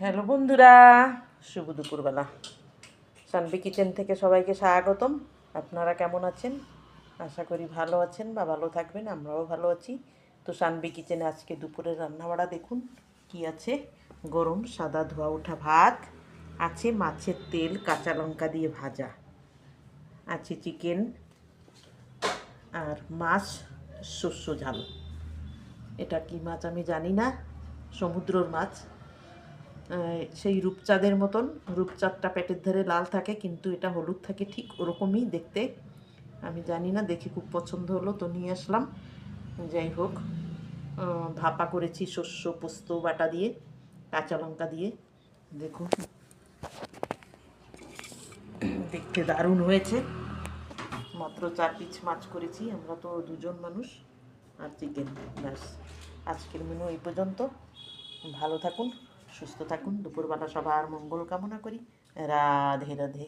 Hello বন্ধুরা, শুভ দুপুরবেলা। Sanvi kitchen থেকে সবাইকে স্বাগতম। আপনারা কেমন আছেন? আশা করি ভালো আছেন বা ভালো থাকবেন। আমরাও ভালো আছি। তো সানভি কিচেনে আজকে দুপুরের রান্নাবাড়া দেখুন কি আছে। গরম সাদা ধোয়া ওঠা ভাত আছে, মাছের তেল কাঁচা লঙ্কা দিয়ে ভাজা আছে, চিকেন আর মাছ শস্য ঝাল। এটা কি মাছ আমি জানি না, সমুদ্রর মাছ। সেই রূপচাঁদের মতন, রূপচাঁদটা পেটের ধারে লাল থাকে কিন্তু এটা হলুদ থাকে, ঠিক ওরকমই দেখতে। আমি জানি না, দেখে খুব পছন্দ হলো তো নিয়ে আসলাম। যাই হোক, ভাপা করেছি শস্য পোস্ত বাটা দিয়ে, কাঁচা লঙ্কা দিয়ে। দেখুন, দেখতে দারুণ হয়েছে। মাত্র 4 পিস মাছ করেছি, আমরা তো দুজন মানুষ, আর চিকেন, ব্যাস। আজকের মেনু এই পর্যন্ত। ভালো থাকুন, সুস্থ থাকুন। দুপুরবেলা সবার মঙ্গল কামনা করি। রাধে রাধে।